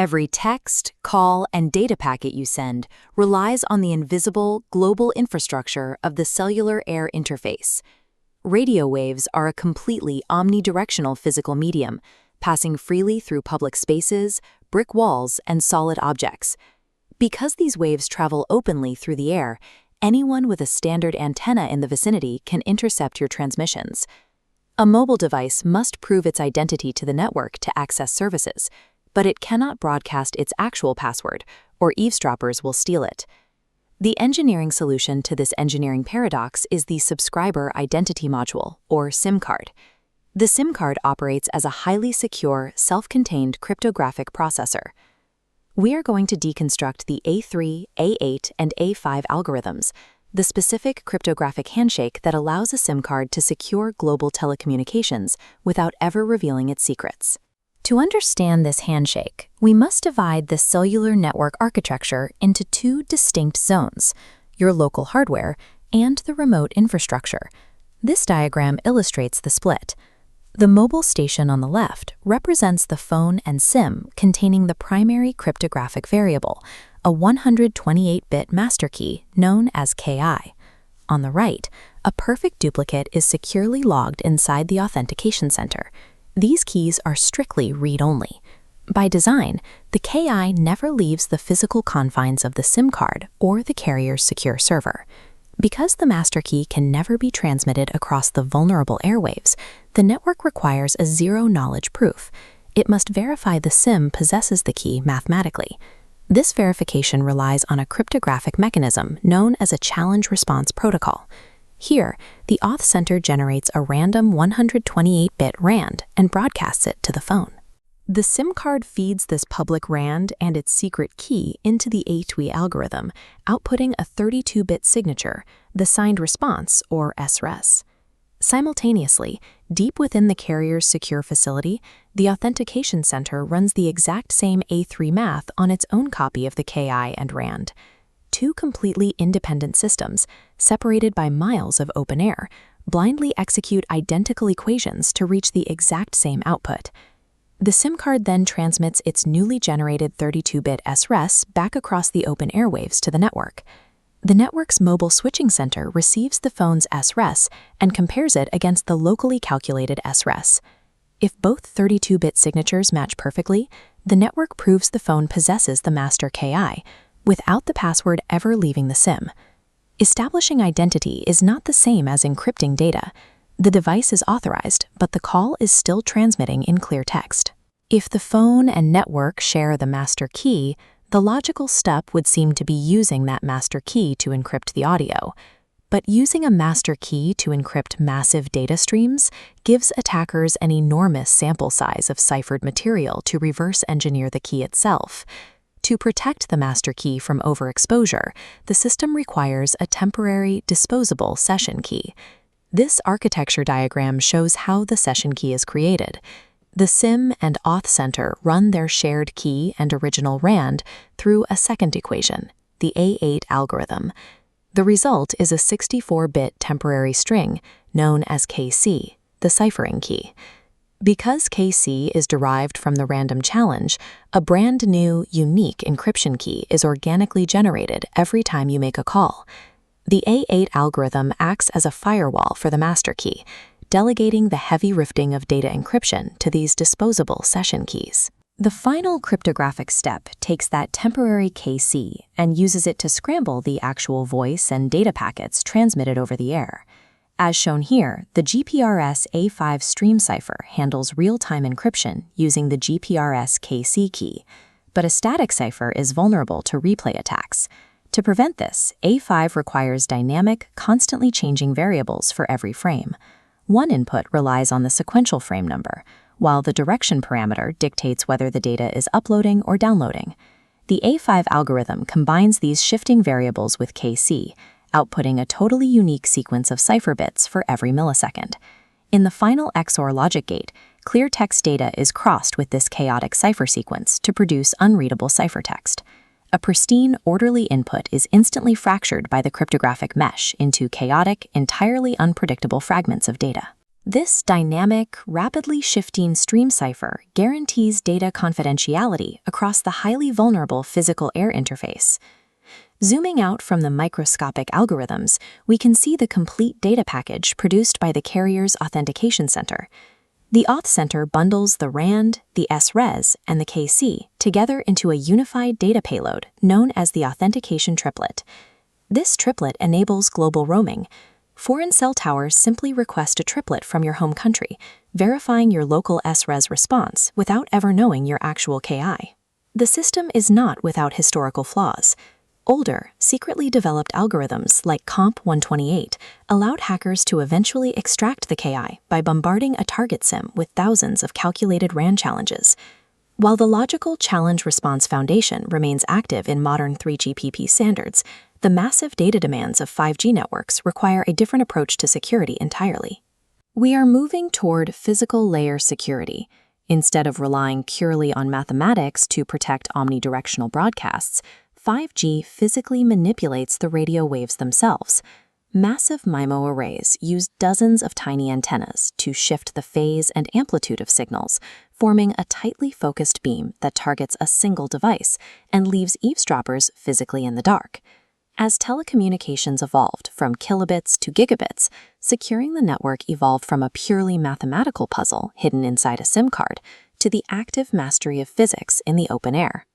Every text, call, and data packet you send relies on the invisible, global infrastructure of the cellular air interface. Radio waves are a completely omnidirectional physical medium, passing freely through public spaces, brick walls, and solid objects. Because these waves travel openly through the air, anyone with a standard antenna in the vicinity can intercept your transmissions. A mobile device must prove its identity to the network to access services, but it cannot broadcast its actual password, or eavesdroppers will steal it. The engineering solution to this engineering paradox is the Subscriber Identity Module, or SIM card. The SIM card operates as a highly secure, self-contained cryptographic processor. We are going to deconstruct the A3, A8, and A5 algorithms, the specific cryptographic handshake that allows a SIM card to secure global telecommunications without ever revealing its secrets. To understand this handshake, we must divide the cellular network architecture into two distinct zones, your local hardware and the remote infrastructure. This diagram illustrates the split. The mobile station on the left represents the phone and SIM containing the primary cryptographic variable, a 128-bit master key known as KI. On the right, a perfect duplicate is securely logged inside the authentication center. These keys are strictly read-only. By design, the KI never leaves the physical confines of the SIM card or the carrier's secure server. Because the master key can never be transmitted across the vulnerable airwaves, the network requires a zero-knowledge proof. It must verify the SIM possesses the key mathematically. This verification relies on a cryptographic mechanism known as a challenge-response protocol. Here, the auth center generates a random 128-bit RAND and broadcasts it to the phone. The SIM card feeds this public RAND and its secret key into the A2E algorithm, outputting a 32-bit signature, the signed response, or SRES. Simultaneously, deep within the carrier's secure facility, the authentication center runs the exact same A3 math on its own copy of the KI and RAND. Two completely independent systems, separated by miles of open air, blindly execute identical equations to reach the exact same output. The SIM card then transmits its newly generated 32-bit SRES back across the open airwaves to the network. The network's mobile switching center receives the phone's SRES and compares it against the locally calculated SRES. If both 32-bit signatures match perfectly, the network proves the phone possesses the master KI, without the password ever leaving the SIM. Establishing identity is not the same as encrypting data. The device is authorized, but the call is still transmitting in clear text. If the phone and network share the master key, the logical step would seem to be using that master key to encrypt the audio. But using a master key to encrypt massive data streams gives attackers an enormous sample size of ciphered material to reverse engineer the key itself. To protect the master key from overexposure, the system requires a temporary, disposable session key. This architecture diagram shows how the session key is created. The SIM and auth center run their shared key and original RAND through a second equation, the A8 algorithm. The result is a 64-bit temporary string known as KC, the ciphering key. Because KC is derived from the random challenge, a brand new, unique encryption key is organically generated every time you make a call. The A8 algorithm acts as a firewall for the master key, delegating the heavy lifting of data encryption to these disposable session keys. The final cryptographic step takes that temporary KC and uses it to scramble the actual voice and data packets transmitted over the air. As shown here, the GPRS A5 stream cipher handles real-time encryption using the GPRS KC key, but a static cipher is vulnerable to replay attacks. To prevent this, A5 requires dynamic, constantly changing variables for every frame. One input relies on the sequential frame number, while the direction parameter dictates whether the data is uploading or downloading. The A5 algorithm combines these shifting variables with KC, outputting a totally unique sequence of cipher bits for every millisecond. In the final XOR logic gate, clear text data is crossed with this chaotic cipher sequence to produce unreadable ciphertext. A pristine, orderly input is instantly fractured by the cryptographic mesh into chaotic, entirely unpredictable fragments of data. This dynamic, rapidly shifting stream cipher guarantees data confidentiality across the highly vulnerable physical air interface. Zooming out from the microscopic algorithms, we can see the complete data package produced by the carrier's authentication center. The Auth Center bundles the RAND, the SRES, and the KC together into a unified data payload known as the authentication triplet. This triplet enables global roaming. Foreign cell towers simply request a triplet from your home country, verifying your local SRES response without ever knowing your actual KI. The system is not without historical flaws. Older, secretly developed algorithms like COMP128 allowed hackers to eventually extract the KI by bombarding a target SIM with thousands of calculated RAND challenges. While the logical challenge response foundation remains active in modern 3GPP standards, the massive data demands of 5G networks require a different approach to security entirely. We are moving toward physical layer security. Instead of relying purely on mathematics to protect omnidirectional broadcasts, 5G physically manipulates the radio waves themselves. Massive MIMO arrays use dozens of tiny antennas to shift the phase and amplitude of signals, forming a tightly focused beam that targets a single device and leaves eavesdroppers physically in the dark. As telecommunications evolved from kilobits to gigabits, securing the network evolved from a purely mathematical puzzle hidden inside a SIM card to the active mastery of physics in the open air.